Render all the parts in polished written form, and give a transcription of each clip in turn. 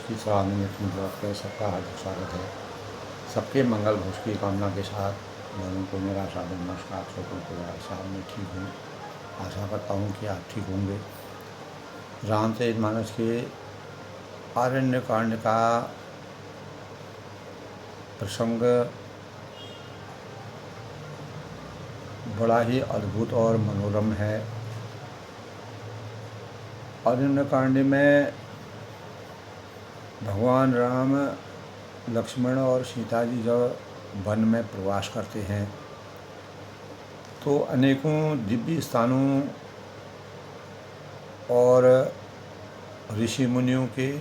की सराहनीय meeting blog पे सबका हार्दिक स्वागत है। सबके मंगल भोज की कामना के साथ मैं उनको मेरा सादर नमस्कार। छोटों को बड़ा साहब मैं ठीक हूँ, आशा करता हूँ कि आप ठीक होंगे। रामचरितमानस के आरण्य कांड का प्रसंग बड़ा ही अद्भुत और मनोरम है। आरण्य कांड में भगवान राम, लक्ष्मण और सीता जी जब वन में प्रवास करते हैं तो अनेकों दिव्य स्थानों और ऋषि मुनियों के,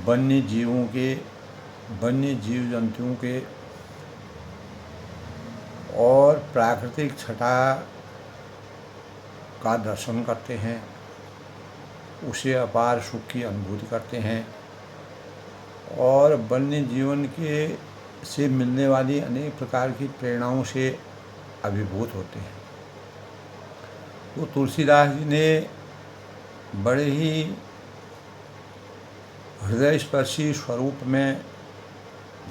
वन्य जीवों के, वन्य जीव जंतुओं के और प्राकृतिक छटा का दर्शन करते हैं, उसे अपार सुख की अनुभूति करते हैं और वन्य जीवन के से मिलने वाली अनेक प्रकार की प्रेरणाओं से अभिभूत होते हैं। तो तुलसीदास जी ने बड़े ही हृदयस्पर्शी स्वरूप में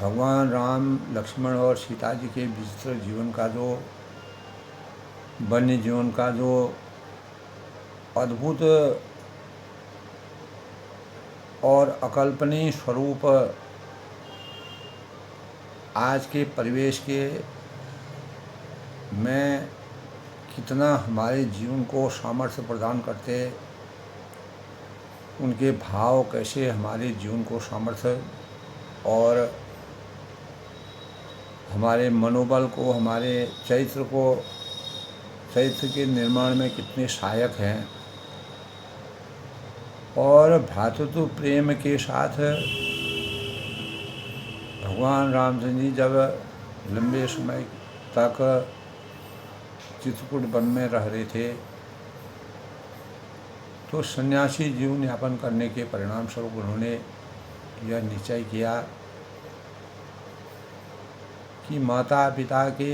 भगवान राम, लक्ष्मण और सीता जी के विचित्र जीवन का जो, वन्य जीवन का जो अद्भुत और अकल्पनीय स्वरूप आज के परिवेश के में कितना हमारे जीवन को सामर्थ्य प्रदान करते, उनके भाव कैसे हमारे जीवन को सामर्थ्य और हमारे मनोबल को, हमारे चरित्र के निर्माण में कितने सहायक हैं। और भ्रातृत्व प्रेम के साथ भगवान रामचंद्र जी जब लंबे समय तक चित्रकूट वन में रह रहे थे तो सन्यासी जीवन यापन करने के परिणाम स्वरूप उन्होंने यह निश्चय किया कि माता पिता के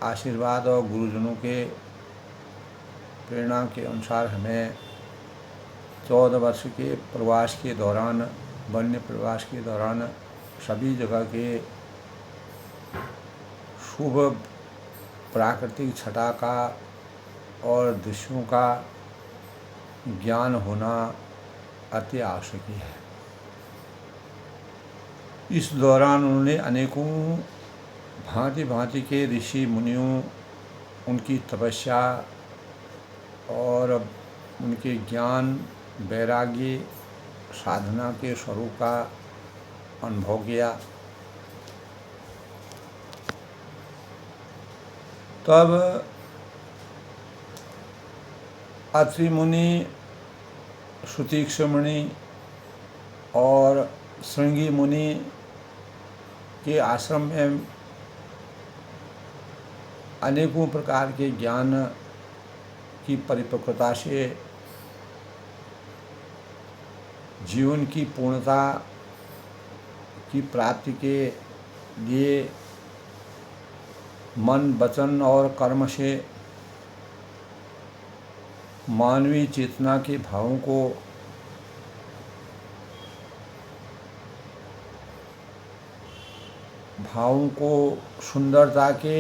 आशीर्वाद और गुरुजनों के प्रेरणा के अनुसार हमें 14 वर्ष के प्रवास के दौरान, वन्य प्रवास के दौरान सभी जगह के शुभ प्राकृतिक छटा का और दृश्यों का ज्ञान होना अति आवश्यक है। इस दौरान उन्होंने अनेकों भांति भांति के ऋषि मुनियों, उनकी तपस्या और उनके ज्ञान, वैराग्य, साधना के स्वरूप का अनुभव किया। तब अत्रि मुनि, सुतीक्ष मुनि और श्रृंगी मुनि के आश्रम में अनेकों प्रकार के ज्ञान की परिपक्वता से जीवन की पूर्णता की प्राप्ति के लिए मन, वचन और कर्म से मानवीय चेतना के भावों को सुंदरता के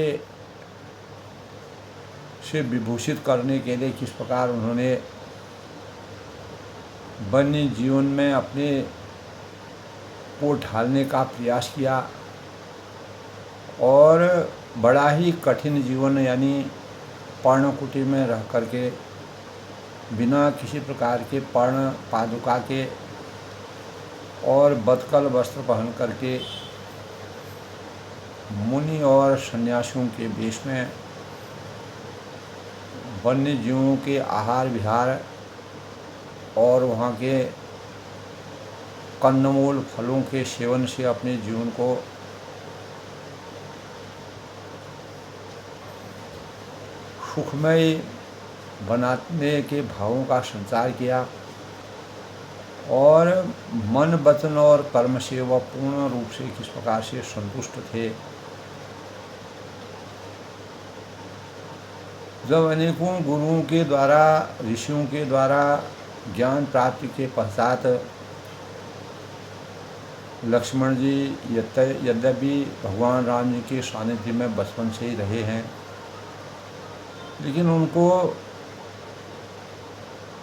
से विभूषित करने के लिए किस प्रकार उन्होंने वन्य जीवन में अपने को ढालने का प्रयास किया और बड़ा ही कठिन जीवन, यानी पर्णकुटी में रह करके बिना किसी प्रकार के पर्ण पादुका के और बदकल वस्त्र पहन करके मुनि और सन्यासियों के वेश में वन्य जीवों के आहार विहार और वहाँ के कंदमूल फलों के सेवन से अपने जीवन को सुखमय बनाने के भावों का संचार किया और मन, वचन और कर्म से वह पूर्ण रूप से किस प्रकार से संतुष्ट थे। जब अनेकों गुरुओं के द्वारा, ऋषियों के द्वारा ज्ञान प्राप्ति के पश्चात लक्ष्मण जी यद्यपि भगवान राम जी के सानिध्य में बचपन से ही रहे हैं, लेकिन उनको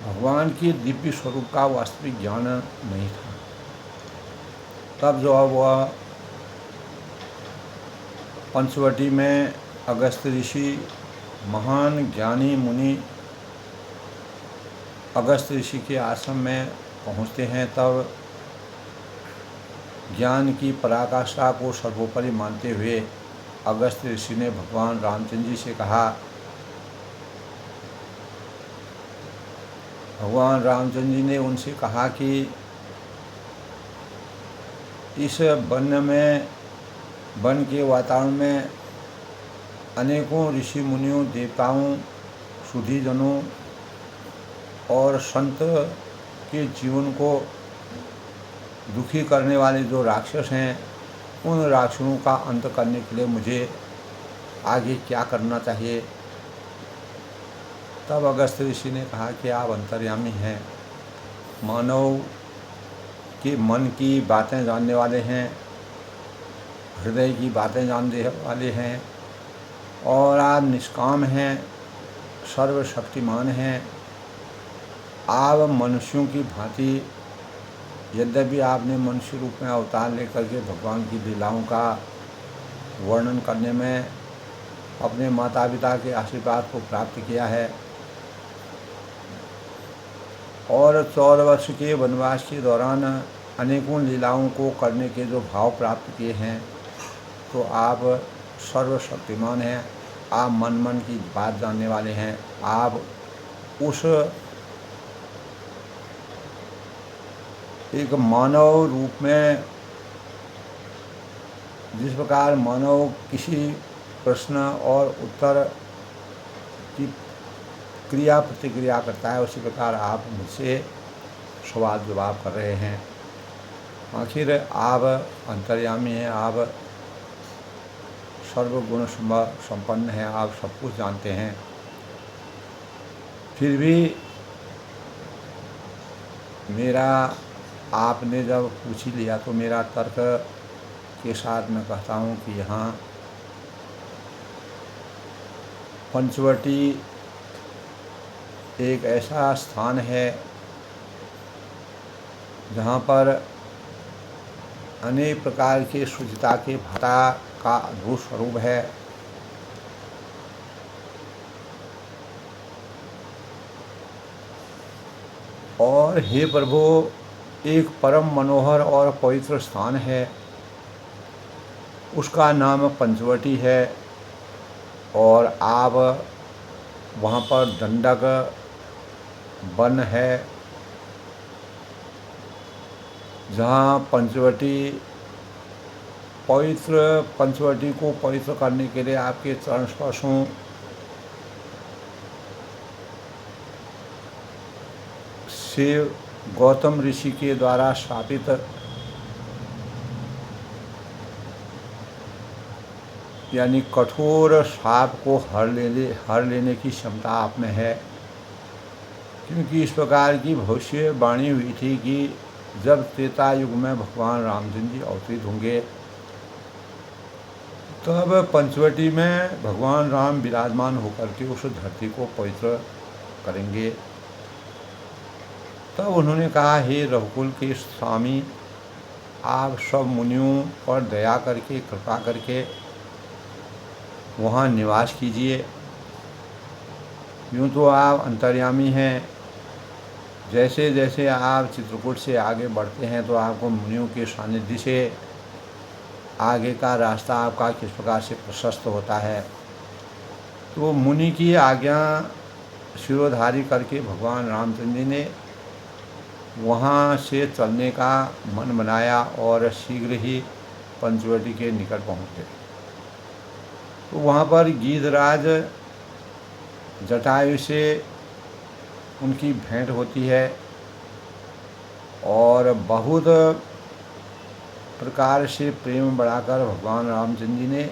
भगवान के दिव्य स्वरूप का वास्तविक ज्ञान नहीं था। तब जो वह पंचवटी में अगस्त ऋषि, महान ज्ञानी मुनि अगस्त ऋषि के आश्रम में पहुँचते हैं, तब ज्ञान की पराकाष्ठा को सर्वोपरि मानते हुए अगस्त ऋषि ने भगवान रामचंद्र जी से कहा, भगवान रामचंद्र जी ने उनसे कहा कि इस वन के वातावरण में अनेकों ऋषि मुनियों, देवताओं, सुधीजनों और संत के जीवन को दुखी करने वाले जो राक्षस हैं, उन राक्षसों का अंत करने के लिए मुझे आगे क्या करना चाहिए। तब अगस्त ऋषि ने कहा कि आप अंतर्यामी हैं, मानव के मन की बातें जानने वाले हैं, हृदय की बातें जानने वाले हैं, और आप निष्काम हैं, सर्वशक्तिमान हैं। आप मनुष्यों की भांति, यद्यपि आपने मनुष्य रूप में अवतार लेकर के भगवान की लीलाओं का वर्णन करने में अपने माता पिता के आशीर्वाद को प्राप्त किया है और 14 वर्ष के वनवास के दौरान अनेकों लीलाओं को करने के जो भाव प्राप्त किए हैं, तो आप सर्वशक्तिमान हैं, आप मन मन की बात जानने वाले हैं। आप उस एक मानव रूप में, जिस प्रकार मानव किसी प्रश्न और उत्तर की क्रिया प्रतिक्रिया करता है, उसी प्रकार आप मुझसे सवाल जवाब कर रहे हैं। आखिर आप अंतर्यामी हैं, आप सर्वगुण संपन्न हैं, आप सब कुछ जानते हैं। फिर भी मेरा आपने जब पूछ ही लिया तो मेरा तर्क के साथ मैं कहता हूँ कि यहाँ पंचवटी एक ऐसा स्थान है जहाँ पर अनेक प्रकार के शुचिता के भाटा का अद्भुत स्वरूप है। और हे प्रभु, एक परम मनोहर और पवित्र स्थान है, उसका नाम पंचवटी है। और आप वहाँ पर दंडक वन है, जहाँ पंचवटी को पवित्र करने के लिए आपके चरण स्पर्शों से गौतम ऋषि के द्वारा स्थापित यानी कठोर शाप को हर लेने की क्षमता आप में है। क्योंकि इस प्रकार की भविष्यवाणी हुई थी कि जब त्रेता युग में भगवान रामचंद्र जी अवतरित होंगे, तब पंचवटी में भगवान राम विराजमान होकर के उस धरती को पवित्र करेंगे। तब उन्होंने कहा, हे रघुकुल के स्वामी, आप सब मुनियों पर दया करके, कृपा करके वहाँ निवास कीजिए। यूँ तो आप अंतर्यामी हैं, जैसे जैसे आप चित्रकूट से आगे बढ़ते हैं तो आपको मुनियों के सानिध्य से आगे का रास्ता आपका किस प्रकार से प्रशस्त होता है। तो मुनि की आज्ञा शिरोधारी करके भगवान रामचंद्र जी ने वहाँ से चलने का मन बनाया और शीघ्र ही पंचवटी के निकट पहुँचे। तो वहाँ पर गीधराज जटायु से उनकी भेंट होती है और बहुत प्रकार से प्रेम बढ़ाकर भगवान रामचंद्र जी ने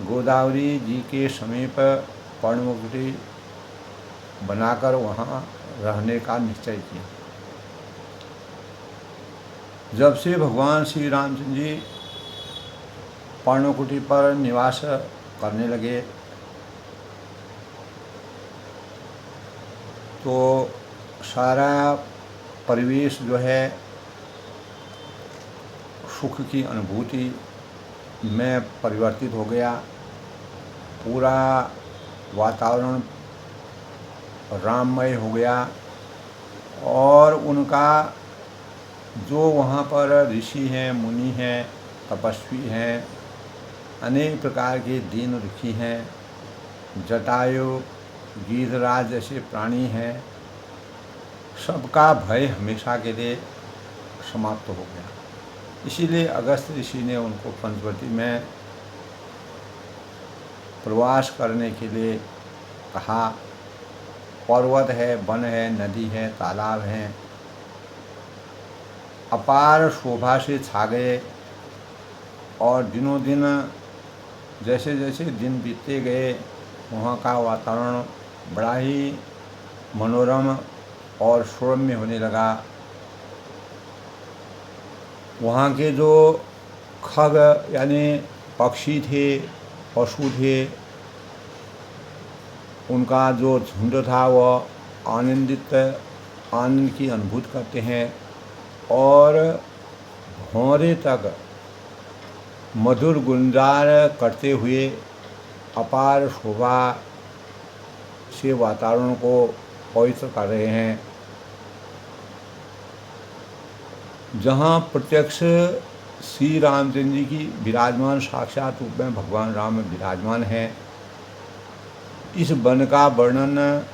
गोदावरी जी के समीप पर्णमुकुटी बनाकर वहाँ रहने का निश्चय किया। जब से भगवान श्री रामचंद्र जी पर्णकुटी पर निवास करने लगे तो सारा परिवेश जो है सुख की अनुभूति में परिवर्तित हो गया। पूरा वातावरण राममय हो गया और उनका जो वहाँ पर ऋषि हैं, मुनि हैं, तपस्वी हैं, अनेक प्रकार के दीन ऋषि हैं, जटायु, गीधराज जैसे प्राणी हैं, सबका भय हमेशा के लिए समाप्त हो गया। इसीलिए अगस्त ऋषि ने उनको पंचवटी में प्रवास करने के लिए कहा। पर्वत है, वन है, नदी है, तालाब हैं, अपार शोभा से छा गए और दिनों दिन जैसे जैसे दिन बीतते गए वहाँ का वातावरण बड़ा ही मनोरम और सौम्य होने लगा। वहाँ के जो खग यानी पक्षी थे, पशु थे, उनका जो झुंड था वह आनंद की अनुभूति करते हैं और भौरे तक मधुर गुंजार करते हुए अपार शोभा से वातावरण को पवित्र कर रहे हैं। जहाँ प्रत्यक्ष श्री रामचंद्र जी की विराजमान साक्षात रूप में भगवान राम विराजमान हैं। इस वन का वर्णन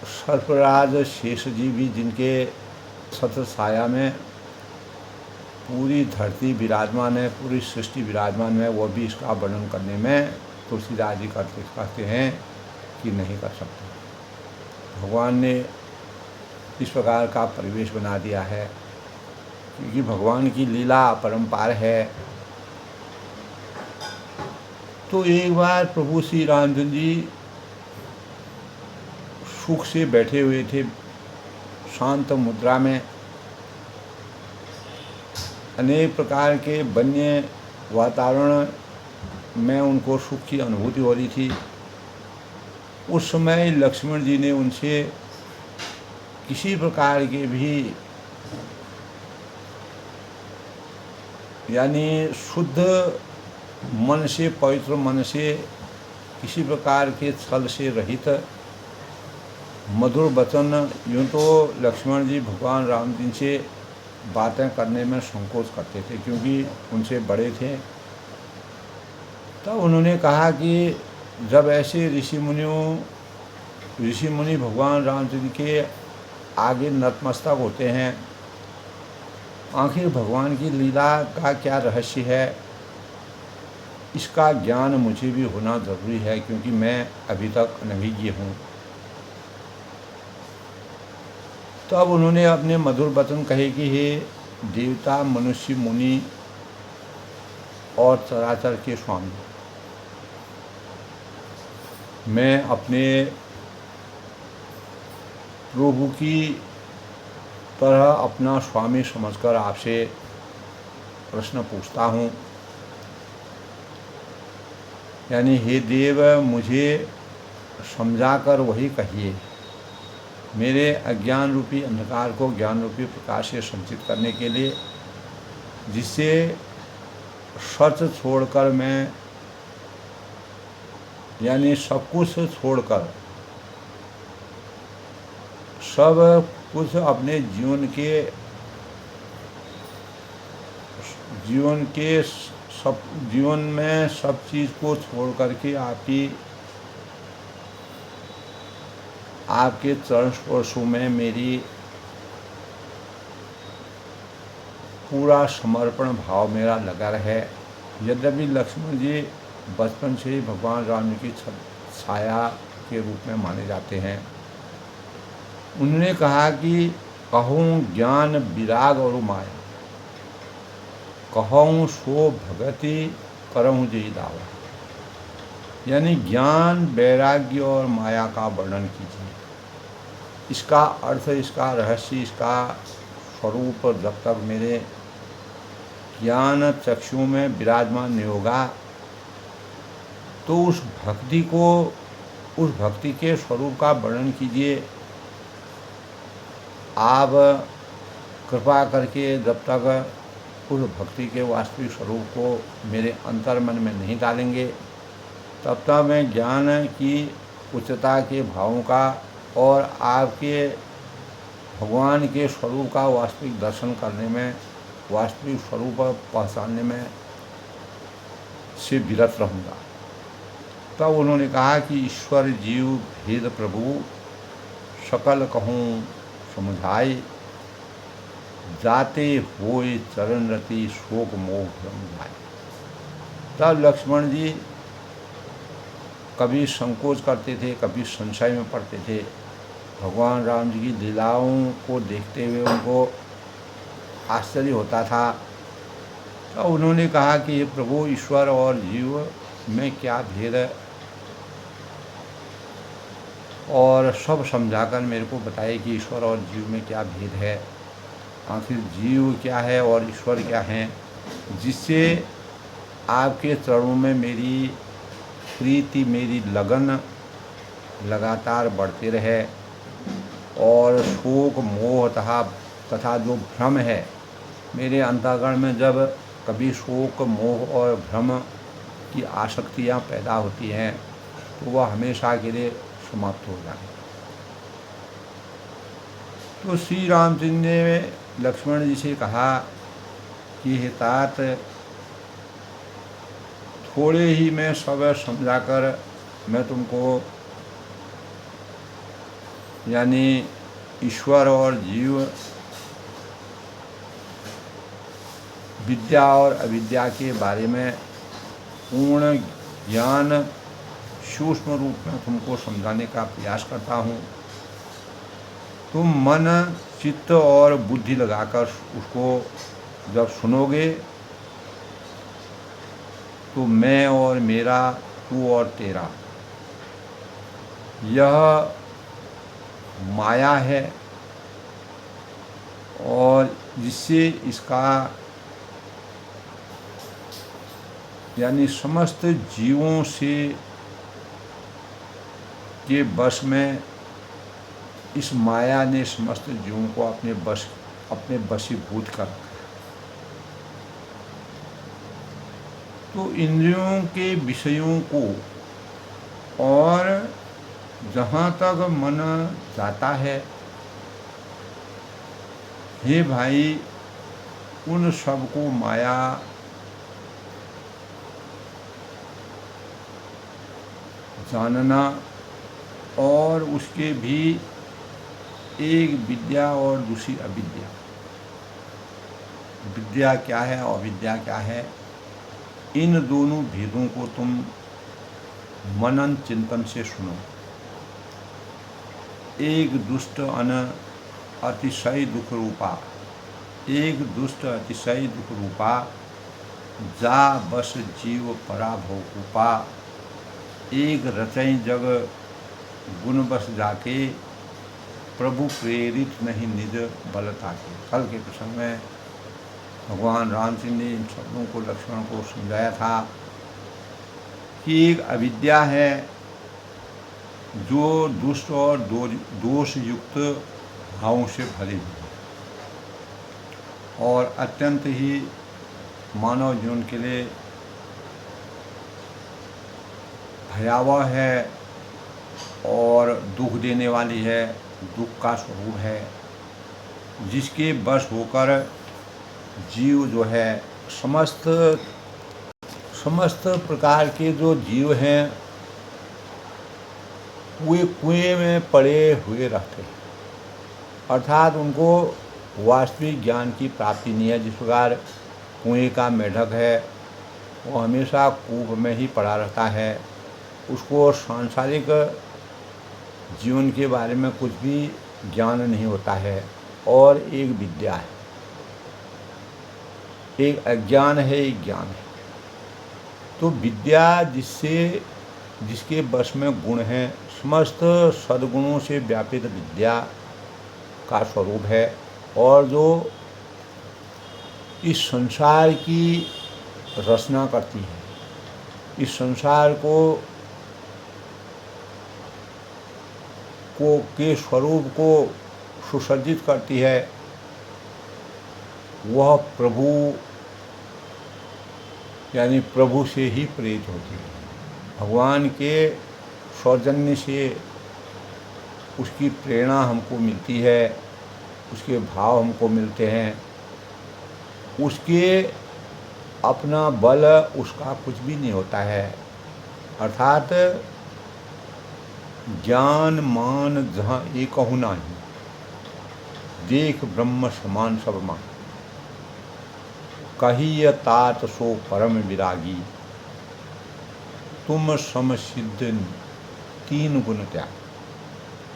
सर्पराज शेष जी भी, जिनके छत्र छाया में पूरी धरती विराजमान है, पूरी सृष्टि विराजमान है, वो भी इसका वर्णन करने में तुलसीदास जी कहते हैं कि नहीं कर सकते। भगवान ने इस प्रकार का परिवेश बना दिया है क्योंकि भगवान की लीला अपरंपार है। तो एक बार प्रभु श्री रामचंद्र जी सुख से बैठे हुए थे शांत मुद्रा में। अनेक प्रकार के वन्य वातावरण में उनको सुख की अनुभूति हो रही थी। उस समय लक्ष्मण जी ने उनसे किसी प्रकार के भी यानी शुद्ध मन से, पवित्र मन से, किसी प्रकार के छल से रहित मधुर वचन, यूँ तो लक्ष्मण जी भगवान राम जी से बातें करने में संकोच करते थे क्योंकि उनसे बड़े थे। तब उन्होंने कहा कि जब ऐसे ऋषि मुनि भगवान रामचंद्र के आगे नतमस्तक होते हैं, आखिर भगवान की लीला का क्या रहस्य है, इसका ज्ञान मुझे भी होना ज़रूरी है क्योंकि मैं अभी तक अनभिज्ञ हूँ। तब उन्होंने अपने मधुर वचन कहे कि हे देवता, मनुष्य, मुनि और चराचर के स्वामी, मैं अपने प्रभु की तरह अपना स्वामी समझकर आपसे प्रश्न पूछता हूँ। यानी हे देव, मुझे समझाकर वही कहिए। मेरे अज्ञान रूपी अंधकार को ज्ञान रूपी प्रकाश से संचित करने के लिए, जिससे सच छोड़कर मैं यानी सब कुछ छोड़कर सब कुछ अपने जीवन में सब चीज़ को छोड़ करके आपके चरण स्पर्शों में मेरी पूरा समर्पण भाव मेरा लगा रहे। यद्यपि लक्ष्मण जी बचपन से ही भगवान राम जी की छाया के रूप में माने जाते हैं। उन्होंने कहा कि कहूँ ज्ञान विराग और माया, कहूँ सो भगति करहूँ जय दावा। यानी ज्ञान, वैराग्य और माया का वर्णन कीजिए। इसका अर्थ, इसका रहस्य, इसका स्वरूप जब तक मेरे ज्ञान चक्षु में विराजमान नहीं होगा, तो उस भक्ति के स्वरूप का वर्णन कीजिए। आप कृपा करके जब तक उस भक्ति के वास्तविक स्वरूप को मेरे अंतर मन में नहीं डालेंगे, तब तक मैं ज्ञान की उच्चता के भावों का और आपके भगवान के स्वरूप का वास्तविक दर्शन करने में, वास्तविक स्वरूप पहचानने में से विरत रहूँगा। तब उन्होंने कहा कि ईश्वर जीव भेद प्रभु सकल कहूँ समुझाई, जाते होए चरण रति शोक मोह भ्रम जाए। तब लक्ष्मण जी कभी संकोच करते थे, कभी संशय में पड़ते थे। भगवान राम जी की लीलाओं को देखते हुए उनको आश्चर्य होता था। तो उन्होंने कहा कि प्रभु, ईश्वर और जीव में क्या भेद है, और सब समझाकर मेरे को बताए कि ईश्वर और जीव में क्या भेद है, आखिर जीव क्या है और ईश्वर क्या है, जिससे आपके चरणों में मेरी प्रीति, मेरी लगन लगातार बढ़ते रहे, और शोक मोह तथा जो भ्रम है मेरे अंतःकरण में, जब कभी शोक मोह और भ्रम की आसक्तियाँ पैदा होती हैं तो वह हमेशा के लिए समाप्त हो जाए। तो श्री रामचंद्र ने लक्ष्मण जी से कहा कि हे तात, थोड़े ही में सब समझाकर मैं तुमको यानी ईश्वर और जीव, विद्या और अविद्या के बारे में पूर्ण ज्ञान सूक्ष्म रूप में तुमको समझाने का प्रयास करता हूँ। तुम मन, चित्त और बुद्धि लगाकर उसको जब सुनोगे तो मैं और मेरा, तू और तेरा, यह माया है, और जिससे इसका यानी समस्त जीवों से के वश में, इस माया ने समस्त जीवों को अपने वशीभूत कर रखा। तो इंद्रियों के विषयों को और जहाँ तक मन जाता है, हे भाई, उन सब को माया जानना, और उसके भी एक विद्या और दूसरी अविद्या। विद्या क्या है और अविद्या क्या है, इन दोनों भेदों को तुम मनन चिंतन से सुनो। एक दुष्ट अतिशय दुख रूपा, एक दुष्ट अतिशय दुख रूपा, जा बस जीव पराभव रूपा, एक रचई जग गुण बस जाके, प्रभु प्रेरित नहीं निज बल ताके। कल के प्रसंग में भगवान रामचंद्र ने इन शब्दों को लक्ष्मण को समझाया था कि एक अविद्या है जो दुष्ट और दोष युक्त भावों से भरी हुई है, और अत्यंत ही मानव जीवन के लिए भयावह है और दुख देने वाली है, दुख का स्वरूप है, जिसके वश होकर जीव जो है, समस्त प्रकार के जो जीव हैं वे कुएं में पड़े हुए रहते हैं, अर्थात उनको वास्तविक ज्ञान की प्राप्ति नहीं है। जिस प्रकार कुएं का मेढक है वो हमेशा कूप में ही पड़ा रहता है, उसको सांसारिक जीवन के बारे में कुछ भी ज्ञान नहीं होता है, और एक विद्या है, एक अज्ञान है, एक ज्ञान है। तो विद्या जिसके वश में गुण है, समस्त सद्गुणों से व्यापित विद्या का स्वरूप है, और जो इस संसार की रचना करती है, इस संसार के स्वरूप को सुसज्जित करती है, वह प्रभु यानी प्रभु से ही प्रेरित होती है। भगवान के सौजन्य से उसकी प्रेरणा हमको मिलती है, उसके भाव हमको मिलते हैं। उसके अपना बल उसका कुछ भी नहीं होता है, अर्थात ज्ञान मान जहाँ एकहु नाही, देख ब्रह्म समान सब मान, कहिय तात सो परम विरागी, तुम समसिद्ध तीन गुण त्याग।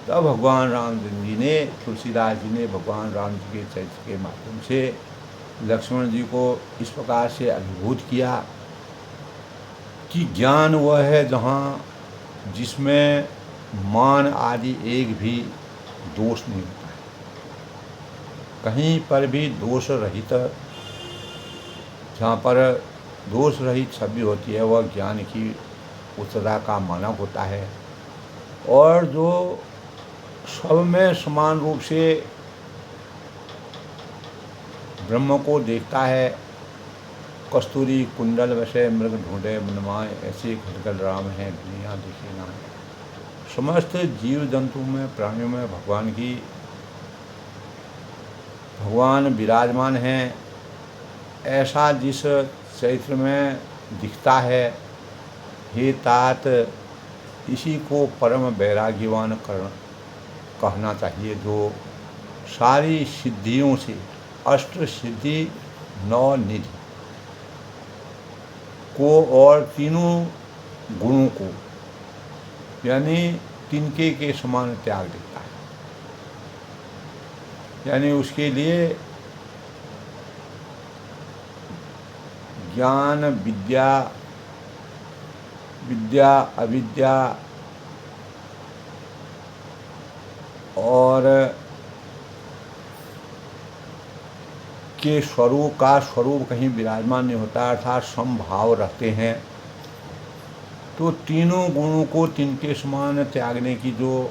तब भगवान रामचंद्र जी ने, तुलसीदास जी ने भगवान राम जी के चरित्र के माध्यम से लक्ष्मण जी को इस प्रकार से अभिभूत किया कि ज्ञान वह है जहाँ जिसमें मान आदि एक भी दोष नहीं होता है, कहीं पर भी दोष रहित, जहाँ पर दोष रहित छवि होती है वह ज्ञान की उच्चता का मानक होता है। और जो सब में समान रूप से ब्रह्म को देखता है, कस्तूरी कुंडल वैसे मृग ढूंढे बनवाए, ऐसे खटगल राम है दुनिया दिखे ना। समस्त जीव जंतु में, प्राणियों में भगवान विराजमान हैं, ऐसा जिस चरित्र में दिखता है, हे तात इसी को परम वैराग्यवान कहना चाहिए, जो सारी सिद्धियों से, अष्ट सिद्धि नौ निधि को और तीनों गुणों को यानी तिनके के समान त्याग देता है। यानी उसके लिए ज्ञान, विद्या अविद्या और के स्वरूप का स्वरूप कहीं विराजमान नहीं होता, अर्थात समभाव रहते हैं। तो तीनों गुणों को तिनके समान त्यागने की जो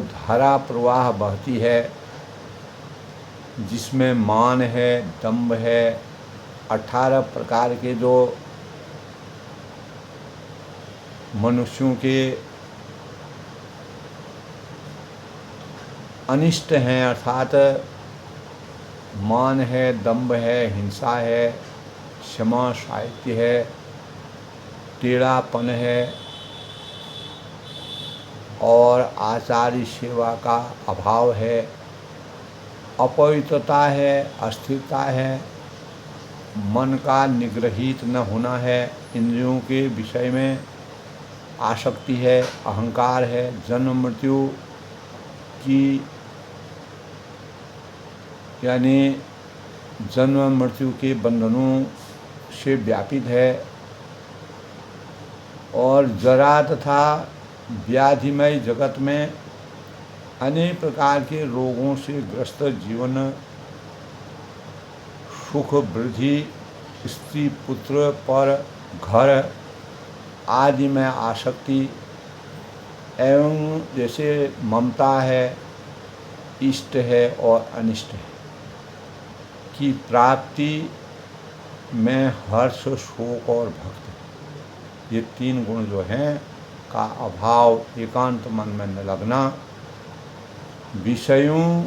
धारा प्रवाह बहती है, जिसमें मान है, दंभ है, 18 प्रकार के जो मनुष्यों के अनिष्ट हैं, अर्थात मान है, दंभ है, हिंसा है, क्षमा साहित्य है, टेढ़ापन है और आचार्य सेवा का अभाव है, अपवित्रता है, अस्थिरता है, मन का निग्रहित न होना है, इंद्रियों के विषय में आसक्ति है, अहंकार है, जन्म मृत्यु की यानी जन्म मृत्यु के बंधनों से व्यापित है और जरा तथा व्याधिमय जगत में अनेक प्रकार के रोगों से ग्रस्त जीवन, सुख वृद्धि, स्त्री पुत्र पर घर आदि में आसक्ति एवं जैसे ममता है, इष्ट है और अनिष्ट है की प्राप्ति में हर्ष, शोक और भक्ति, ये तीन गुण जो हैं का अभाव, एकांत मन में न लगना, विषयों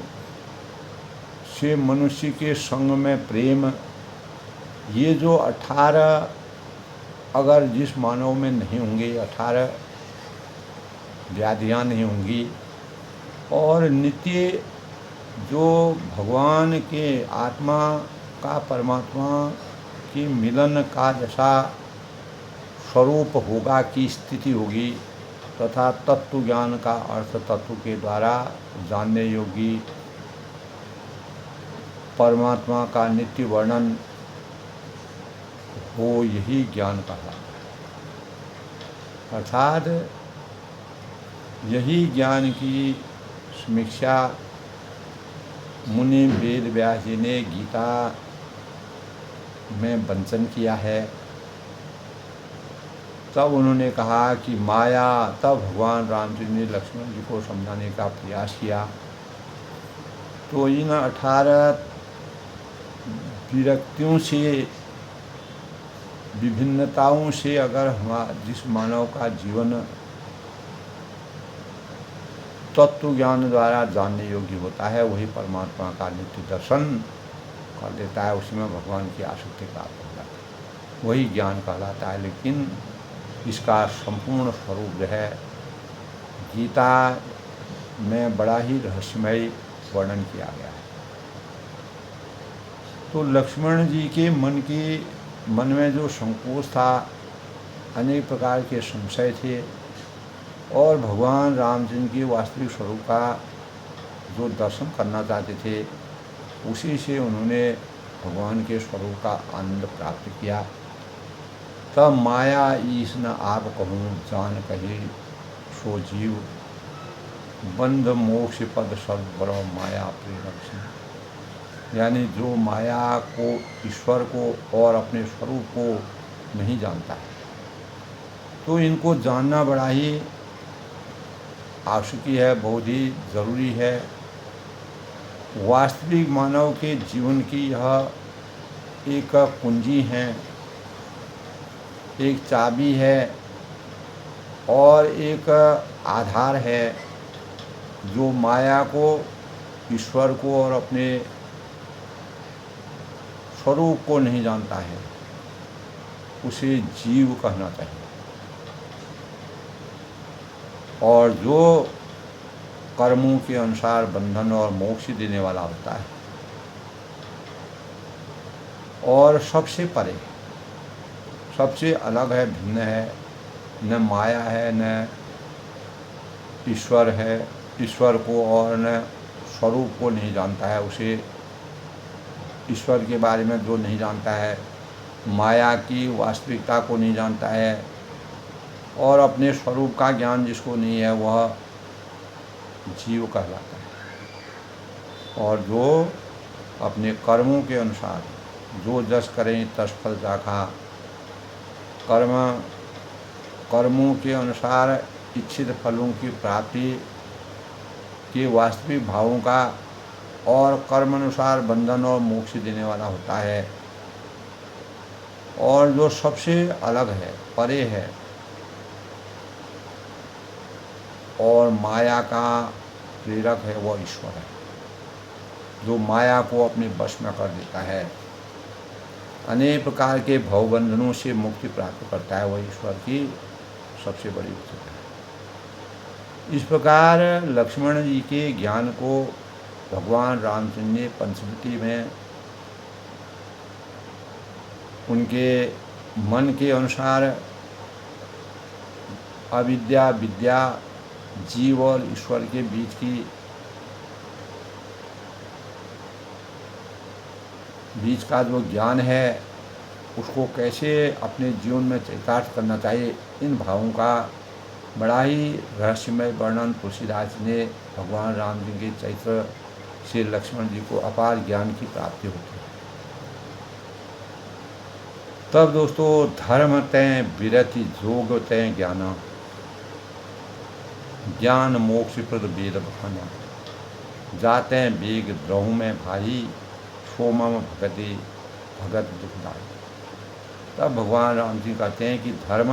से मनुष्य के संग में प्रेम, ये जो 18 अगर जिस मानव में नहीं होंगे, 18 व्याधियाँ नहीं होंगी और नित्य जो भगवान के आत्मा का परमात्मा के मिलन का जैसा स्वरूप होगा की स्थिति होगी तथा तत्व ज्ञान का अर्थ तत्व के द्वारा जानने योगी परमात्मा का नित्य वर्णन हो, यही ज्ञान कहलाता है। अर्थात यही ज्ञान की समीक्षा मुनि वेद व्यास जी ने गीता में वंचन किया है। तब उन्होंने कहा कि माया, तब भगवान रामचंद्र ने लक्ष्मण जी को समझाने का प्रयास किया। तो इन 18 विरक्तियों से, विभिन्नताओं से अगर जिस मानव का जीवन तत्व ज्ञान द्वारा जानने योग्य होता है, वही परमात्मा का नित्य दर्शन कर लेता है, उसी में भगवान की आसक्ति प्राप्त हो जाती है, वही ज्ञान कहलाता है। लेकिन इसका संपूर्ण स्वरूप जो है गीता में बड़ा ही रहस्यमय वर्णन किया गया है। तो लक्ष्मण जी के मन में जो संकोच था, अनेक प्रकार के संशय थे, और भगवान रामचंद्र के वास्तविक स्वरूप का जो दर्शन करना चाहते थे, उसी से उन्होंने भगवान के स्वरूप का आनंद प्राप्त किया। तब माया ईस न आप कहूँ जान कहे सो जीव, बंध मोक्ष पद सब बड़ो माया प्रेरक सिंह। यानी जो माया को, ईश्वर को और अपने स्वरूप को नहीं जानता है, तो इनको जानना बड़ा ही आवश्यक है, बहुत ही ज़रूरी है। वास्तविक मानव के जीवन की यह एक कुंजी है, एक चाबी है और एक आधार है। जो माया को, ईश्वर को और अपने स्वरूप को नहीं जानता है, उसे जीव कहना चाहिए। और जो कर्मों के अनुसार बंधन और मोक्ष देने वाला होता है और सबसे परे, सबसे अलग है, भिन्न है, न माया है न ईश्वर है, ईश्वर को और न स्वरूप को नहीं जानता है, उसे ईश्वर के बारे में जो नहीं जानता है, माया की वास्तविकता को नहीं जानता है और अपने स्वरूप का ज्ञान जिसको नहीं है, वह जीव कहलाता है। और जो अपने कर्मों के अनुसार जो जस करें तस फल चाखा, कर्मों के अनुसार इच्छित फलों की प्राप्ति के वास्तविक भावों का और कर्म अनुसार बंधन और मोक्ष देने वाला होता है। और जो सबसे अलग है, परे है और माया का प्रेरक है, वह ईश्वर है, जो माया को अपने वश में कर देता है, अनेक प्रकार के भवबंधनों से मुक्ति प्राप्त करता है, वह ईश्वर की सबसे बड़ी उपलब्धि है। इस प्रकार लक्ष्मण जी के ज्ञान को भगवान रामचंद्र ने पंचवटी में उनके मन के अनुसार अविद्या, विद्या, जीव और ईश्वर के बीच का जो ज्ञान है, उसको कैसे अपने जीवन में चरितार्थ करना चाहिए, इन भावों का बड़ा ही रहस्यमय वर्णन तुलसीदास ने भगवान राम जी के चरित्र से लक्ष्मण जी को अपार ज्ञान की प्राप्ति होती है। तब दोस्तों, धर्म तय विरति जोग तय ज्ञान, ज्ञान मोक्ष प्रद वेद बखाना, जाते वेग द्रोह में भाई, सोमम भगति भगत दुखदाई। तब भगवान राम जी कहते हैं कि धर्म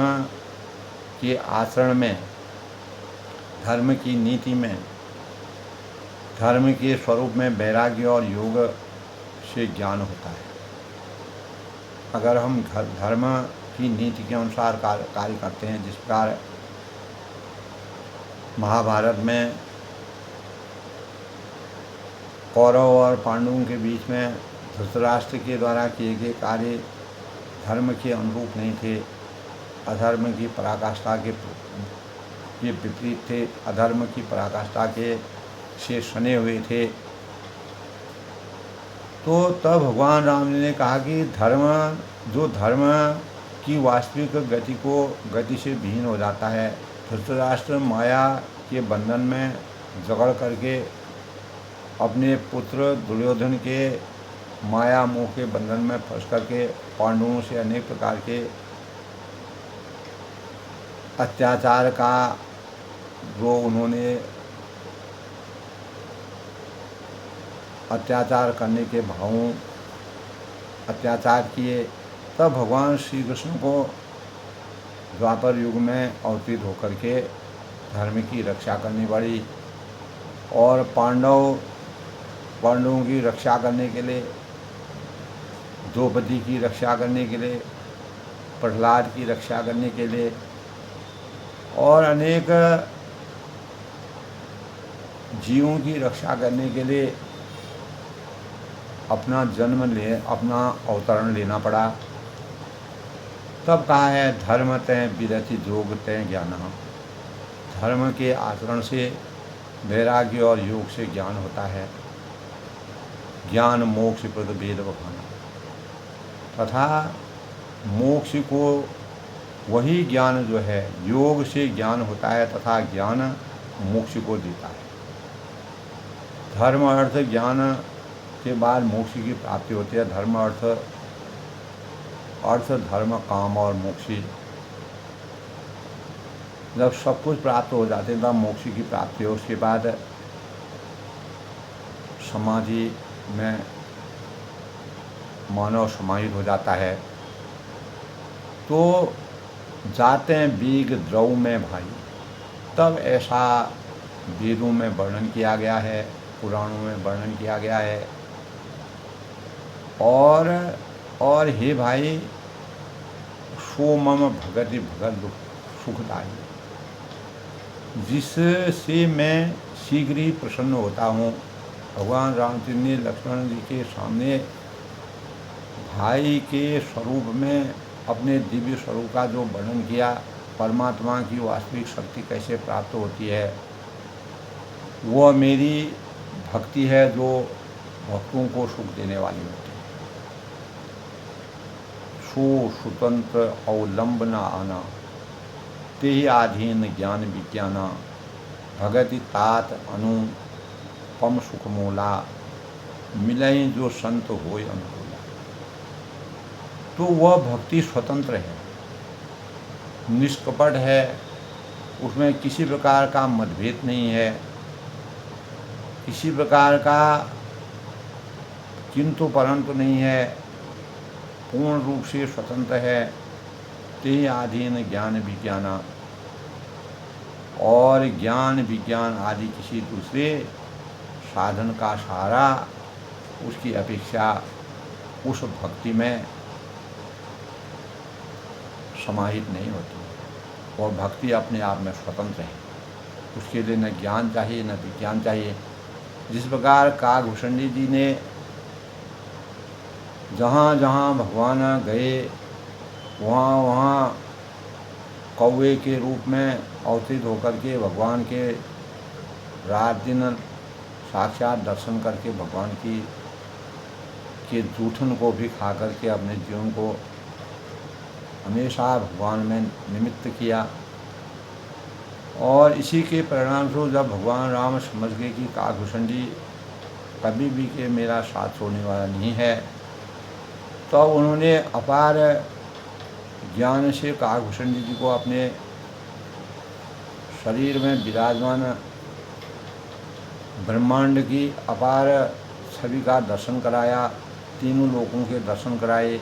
के आचरण में, धर्म की नीति में, धर्म के स्वरूप में वैराग्य और योग से ज्ञान होता है। अगर हम धर्म की नीति के अनुसार कार्य करते हैं, जिस प्रकार महाभारत में कौरव और पांडवों के बीच में धृतराष्ट्र के द्वारा किए गए कार्य धर्म के अनुरूप नहीं थे, अधर्म की पराकाष्ठा के विपरीत थे, अधर्म की पराकाष्ठा के से सने हुए थे, तो तब भगवान राम ने कहा कि जो धर्म की वास्तविक गति से विहीन हो जाता है, धृतराष्ट्र माया के बंधन में जकड़ करके अपने पुत्र दुर्योधन के माया मोह के बंधन में फंस करके पांडवों से अनेक प्रकार के अत्याचार का जो उन्होंने अत्याचार करने के भावों अत्याचार किए, तब भगवान श्री कृष्ण को द्वापर युग में अवतरित होकर के धर्म की रक्षा करनी पड़ी। और पांडवों की रक्षा करने के लिए, द्रौपदी की रक्षा करने के लिए, प्रहलाद की रक्षा करने के लिए और अनेक जीवों की रक्षा करने के लिए अपना अपना अवतरण लेना पड़ा। तब कहा है धर्म तय विरति योग तय ज्ञान। धर्म के आचरण से वैराग्य और योग से ज्ञान होता है। ज्ञान मोक्ष प्रद वेद बखाना, तथा मोक्ष को वही ज्ञान जो है योग से ज्ञान होता है तथा ज्ञान मोक्ष को देता है। धर्म अर्थ ज्ञान के बाद मोक्ष की प्राप्ति होती है। धर्म अर्थ धर्म काम और मोक्ष, जब सब कुछ प्राप्त हो जाते हैं तब मोक्ष की प्राप्ति हो। उसके बाद समाधि में मानव समाहित हो जाता है। तो जाते हैं बीग द्रव में भाई, तब ऐसा वेदों में वर्णन किया गया है, पुराणों में वर्णन किया गया है। और हे भाई सो मम भगति भगत सुखदाई, जिससे मैं शीघ्र ही प्रसन्न होता हूँ। भगवान रामचंद्र ने लक्ष्मण जी के सामने भाई के स्वरूप में अपने दिव्य स्वरूप का जो वर्णन किया, परमात्मा की वास्तविक शक्ति कैसे प्राप्त होती है, वह मेरी भक्ति है जो भक्तों को सुख देने वाली होती है। सो स्वतंत्र अवलंब न आना, ते ही आधीन ज्ञान विज्ञाना, भगति तात अनुपम सुख मोला, मिलई जो संत होय अनुकूला। तो वह भक्ति स्वतंत्र है, निष्कपट है, उसमें किसी प्रकार का मतभेद नहीं है, किसी प्रकार का किंतु परंतु नहीं है, पूर्ण रूप से स्वतंत्र है। ते आधीन ज्ञान विज्ञाना, और ज्ञान विज्ञान आदि किसी दूसरे साधन का सहारा उसकी अपेक्षा उस भक्ति में समाहित नहीं होती। और भक्ति अपने आप में स्वतंत्र है, उसके लिए न ज्ञान चाहिए न विज्ञान चाहिए। जिस प्रकार काकभूषणी जी ने जहाँ जहाँ भगवान गए वहाँ वहाँ कौवे के रूप में अवतरित होकर के भगवान के रात दिन साक्षात दर्शन करके भगवान के जूठन को भी खा करके अपने जीवन को हमेशा भगवान में निमित्त किया। और इसी के परिणाम स्वरूप जब भगवान राम समझ गए कि काकभूषण जी कभी भी के मेरा साथ छोड़ने वाला नहीं है, तो उन्होंने अपार ज्ञान से काकभूषण जी को अपने शरीर में विराजमान ब्रह्मांड की अपार छवि का दर्शन कराया, तीनों लोकों के दर्शन कराए।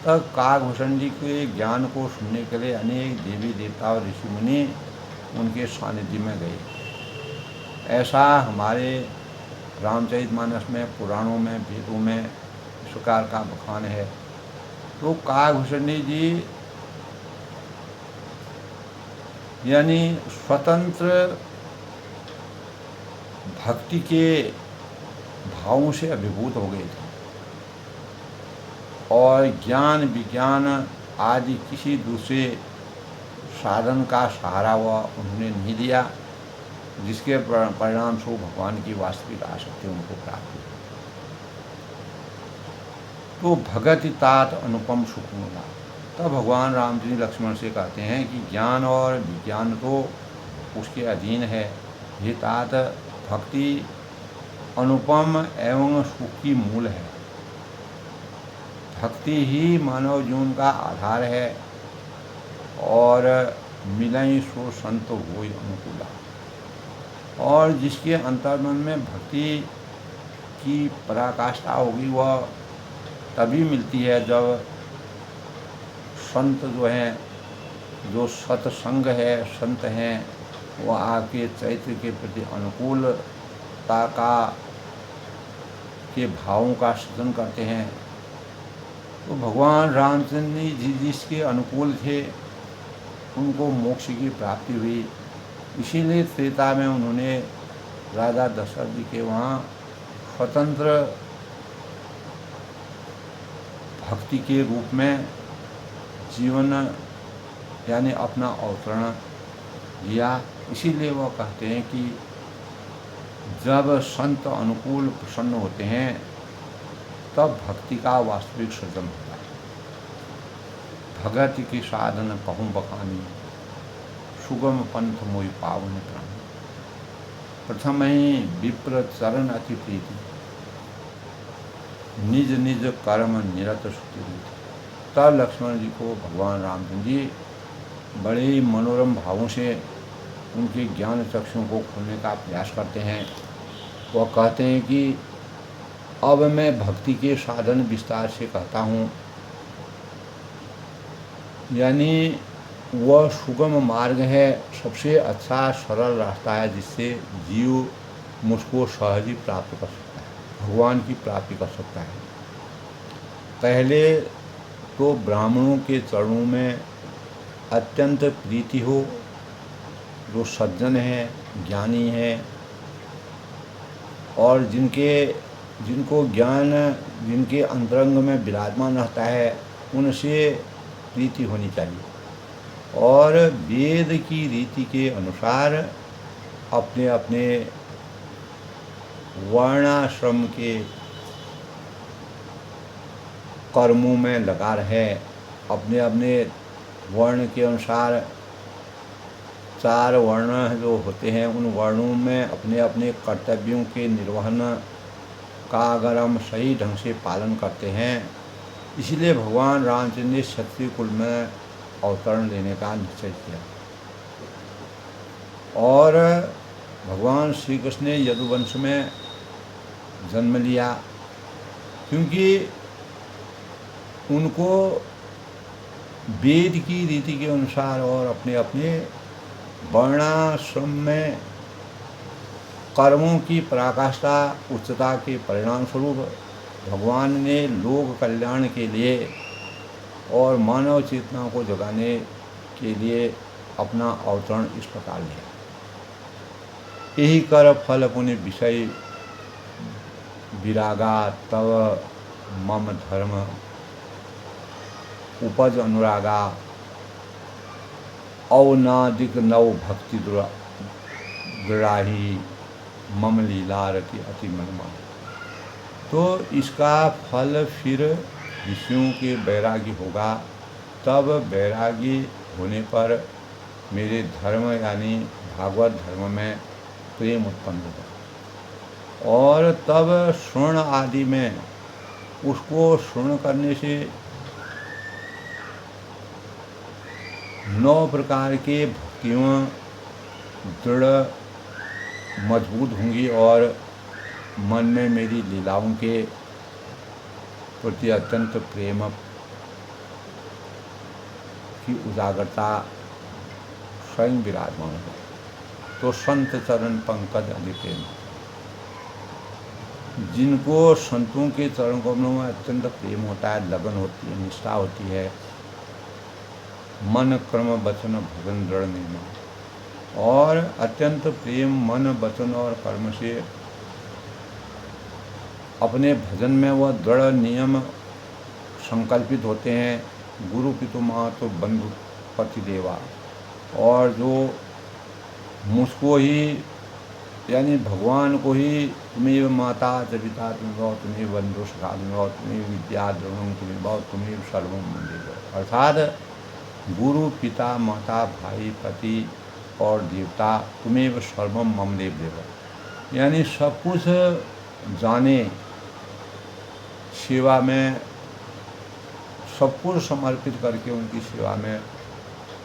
तब काकभूषण जी के ज्ञान को सुनने के लिए अनेक देवी देवता और ऋषि मुनि उनके सानिध्य में गए। ऐसा हमारे रामचरितमानस में, पुराणों में, वेदों में इस प्रकार का बखान है। तो काकभूषण जी यानी स्वतंत्र भक्ति के भावों से अभिभूत हो गए थे और ज्ञान विज्ञान आदि किसी दूसरे साधन का सहारा उन्होंने नहीं लिया, जिसके परिणाम स्वरूप भगवान की वास्तविक आसक्ति उनको प्राप्त हुई। तो भगति तात अनुपम सुख मिला। तब भगवान राम जी लक्ष्मण से कहते हैं कि ज्ञान और विज्ञान तो उसके अधीन है। ये तात भक्ति अनुपम एवं सुख की मूल है। भक्ति ही मानव जीवन का आधार है और मिलई सो संत होय अनुकूला। और जिसके अंतर्मन में भक्ति की पराकाष्ठा होगी वह तभी मिलती है जब संत जो हैं, जो सत्संग है, संत हैं, वह आपके चैत्र के प्रति अनुकूलता के भावों का सृजन करते हैं। तो भगवान रामचंद्र जी जिसके अनुकूल थे उनको मोक्ष की प्राप्ति हुई। इसीलिए त्रेता में उन्होंने राजा दशरथ जी के वहाँ स्वतंत्र भक्ति के रूप में जीवन यानी अपना अवतरण दिया। इसीलिए वह कहते हैं कि जब संत अनुकूल प्रसन्न होते हैं तब भक्ति का वास्तविक सृजन होता है। भगत की साधन कहूँ बखानी, सुगम पंथ मोहि पावन प्राण। प्रथम ही विप्र चरण अति प्रीति, निज निज कर्म निरत सुति। तब लक्ष्मण जी को भगवान रामचंद्र जी बड़े ही मनोरम भावों से उनके ज्ञान चक्षुओं को खोलने का प्रयास करते हैं। वह कहते हैं कि अब मैं भक्ति के साधन विस्तार से कहता हूँ, यानी वह सुगम मार्ग है, सबसे अच्छा सरल रास्ता है जिससे जीव मुझको सहज ही प्राप्त कर सकता है, भगवान की प्राप्ति कर सकता है। पहले तो ब्राह्मणों के चरणों में अत्यंत प्रीति हो, जो सज्जन हैं, ज्ञानी हैं और जिनको ज्ञान जिनके अंतरंग में विराजमान रहता है, उनसे प्रीति होनी चाहिए और वेद की रीति के अनुसार अपने अपने वर्णाश्रम के कर्मों में लगा रहे। अपने अपने वर्ण के अनुसार 4 वर्ण जो होते हैं उन वर्णों में अपने अपने कर्तव्यों के निर्वहन का अगर हम सही ढंग से पालन करते हैं, इसलिए भगवान रामचंद्र ने क्षत्रिय कुल में अवतरण लेने का निश्चय किया। और भगवान श्री कृष्ण ने यदुवंश में जन्म लिया क्योंकि उनको वेद की रीति के अनुसार और अपने अपने वर्णाश्रम में कर्मों की पराकाष्ठा उच्चता के परिणाम स्वरूप भगवान ने लोक कल्याण के लिए और मानव चेतना को जगाने के लिए अपना अवतरण इस प्रकार लिया। यही कर फल पुण्य विषय विरागा तव मम धर्म उपज अनुरागा अवनादिक नव भक्ति दुराही मम लीला रति अति मनमा। तो इसका फल फिर ऋषियों के वैरागी होगा। तब वैरागी होने पर मेरे धर्म यानी भागवत धर्म में प्रेम उत्पन्न होगा और तब श्रवण आदि में उसको श्रवण करने से 9 प्रकार के भक्तियाँ दृढ़ मजबूत होंगी और मन में मेरी लीलाओं के प्रति अत्यंत प्रेम की उजागरता स्वयं विराजमान हो। तो संत चरण पंकज अधि प्रेम, जिनको संतों के चरण कमलों में अत्यंत प्रेम होता है, लगन होती है, निष्ठा होती है, मन कर्म वचन भजन दृढ़ निर्माण और अत्यंत प्रेम मन वचन और कर्म से अपने भजन में वह दृढ़ नियम संकल्पित होते हैं। गुरु पितु मातु बंधु पति देवा, और जो मुझको ही यानी भगवान को ही तुम्हें माता च पिता तुम्हें तुम्हें बंधु सखा तुम्हें विद्या द्रवण तुम्हें तुम्हें सर्वम मंदिर, अर्थात गुरु पिता माता भाई पति और देवता तुमेव सर्वम मम देव देव, यानी सब कुछ जाने, सेवा में सब कुछ समर्पित करके उनकी सेवा में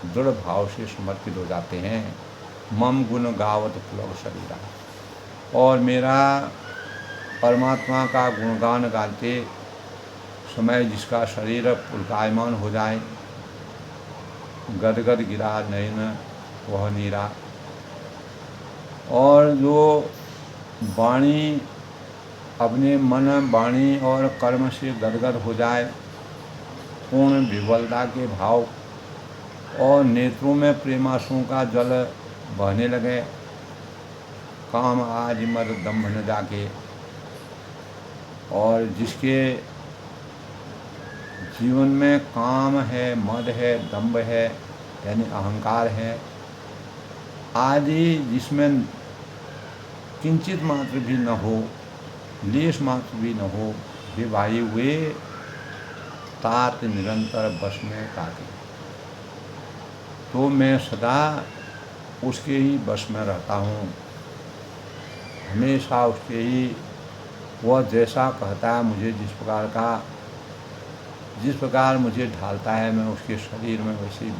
दृढ़ भाव से समर्पित हो जाते हैं। मम गुण गावत पुलक शरीरा, और मेरा परमात्मा का गुणगान गाते समय जिसका शरीर पुलकायमान हो जाए, गदगद गिरा नयन वह नीरा, और जो वाणी अपने मन वाणी और कर्म से गदगद हो जाए, पूर्ण विवलता के भाव और नेत्रों में प्रेमांसुओं का जल बहने लगे, काम आज मर दम्भ न जाके, और जिसके जीवन में काम है, मद है, दम्भ है यानी अहंकार है आदि, जिसमें किंचित मात्र भी न हो, लेश मात्र भी न हो, वे भाई हुए तात निरंतर बस में ताके, तो मैं सदा उसके ही बस में रहता हूँ, हमेशा उसके ही, वह जैसा कहता है मुझे, जिस प्रकार मुझे ढालता है, मैं उसके शरीर में वैसे ही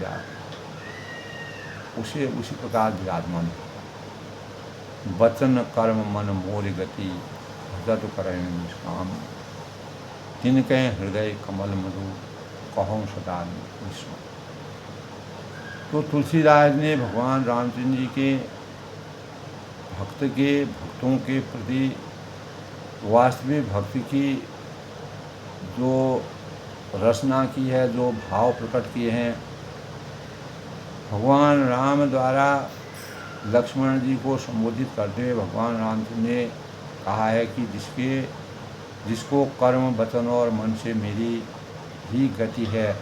उसी प्रकार विराजमान है। वचन कर्म मन मोर गति भजत करें निष्काम, तिनके हृदय कमल मधु कहूँ सदा निष्काम। तो तुलसीदास ने भगवान रामचंद्र जी के भक्तों के प्रति वास्तविक भक्ति की जो रचना की है, जो भाव प्रकट किए हैं, भगवान राम द्वारा लक्ष्मण जी को संबोधित करते हुए भगवान रामचंद्र ने कहा है कि जिसको कर्म वचन और मन से मेरी ही गति है,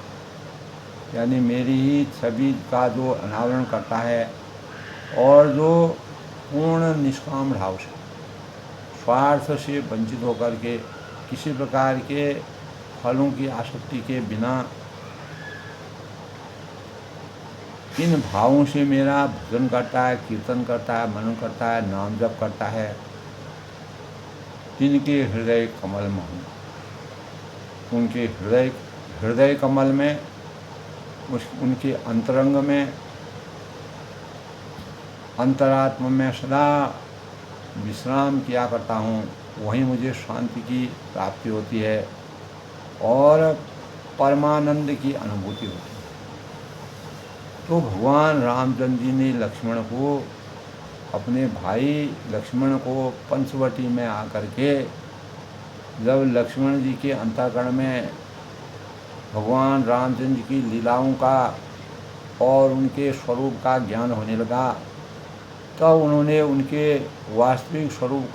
यानी मेरी ही छवि का जो अनावरण करता है, और जो पूर्ण निष्काम भाव से, स्वार्थ से वंचित होकर के, किसी प्रकार के फलों की आसक्ति के बिना, इन भावों से मेरा भजन करता है, कीर्तन करता है, मनन करता है, नाम जप करता है, तिनके हृदय कमल में हूँ, उनके हृदय कमल में, उनके अंतरंग में, अंतरात्मा में सदा विश्राम किया करता हूँ, वहीं मुझे शांति की प्राप्ति होती है और परमानंद की अनुभूति होती है। तो भगवान रामचंद्र जी ने लक्ष्मण को, अपने भाई लक्ष्मण को पंचवटी में आकर के, जब लक्ष्मण जी के अंतःकरण में भगवान रामचंद्र की लीलाओं का और उनके स्वरूप का ज्ञान होने लगा, तब उन्होंने उनके वास्तविक स्वरूप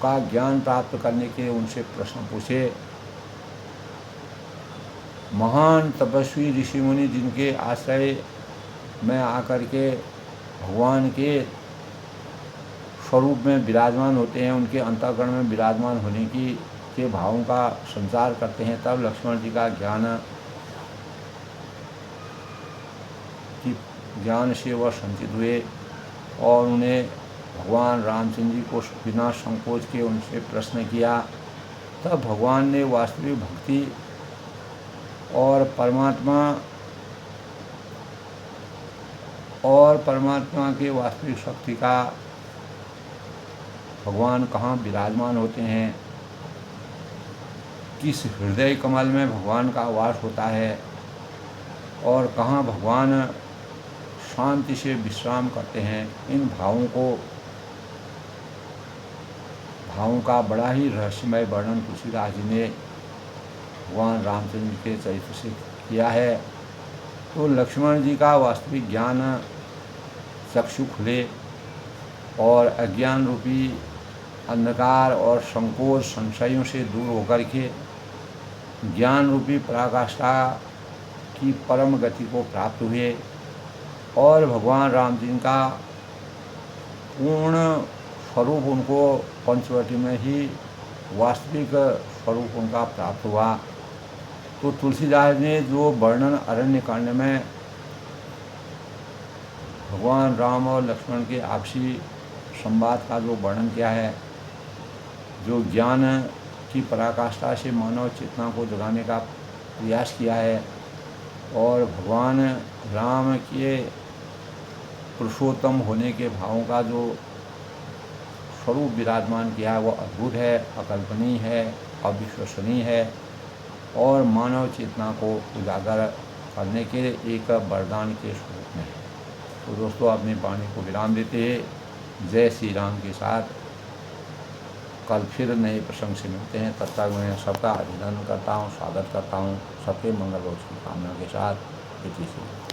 का ज्ञान प्राप्त करने के उनसे प्रश्न पूछे। महान तपस्वी ऋषि मुनि जिनके आश्रय में आकर के भगवान के स्वरूप में विराजमान होते हैं, उनके अंतःकरण में विराजमान होने के भावों का संचार करते हैं, तब लक्ष्मण जी का ज्ञान से वह संचित हुए और उन्हें भगवान रामचंद्र जी को बिना संकोच के उनसे प्रश्न किया। तब भगवान ने वास्तविक भक्ति और परमात्मा के वास्तविक शक्ति का भगवान कहाँ विराजमान होते हैं, किस हृदय कमल में भगवान का वास होता है और कहाँ भगवान शांति से विश्राम करते हैं, इन भावों का बड़ा ही रहस्यमय वर्णन तुलसीदास जी ने भगवान रामचंद्र के चरित्र से किया है। तो लक्ष्मण जी का वास्तविक ज्ञान चक्षु खुले और अज्ञान रूपी अंधकार और संकोच संशयों से दूर होकर के ज्ञान रूपी पराकाष्ठा की परम गति को प्राप्त हुए और भगवान राम जी का पूर्ण स्वरूप उनको पंचवटी में ही वास्तविक स्वरूप उनका प्राप्त हुआ। तो तुलसीदास ने जो वर्णन अरण्यकांड में भगवान राम और लक्ष्मण के आपसी संवाद का जो वर्णन किया है, जो ज्ञान की पराकाष्ठा से मानव चेतना को जगाने का प्रयास किया है, और भगवान राम के पुरुषोत्तम होने के भावों का जो स्वरूप विराजमान किया है, वो अद्भुत है, अकल्पनीय है, अविश्वसनीय है और मानव चेतना को उजागर करने के एक वरदान के स्वरूप में है। तो दोस्तों, अपनी वाणी को विराम देते हैं। जय श्री राम के साथ कल फिर नए प्रसंग से मिलते हैं। तब तक मैं सबका अभिनंदन करता हूँ, स्वागत करता हूँ, सबके मंगल और शुभकामना के साथ। इति श्री।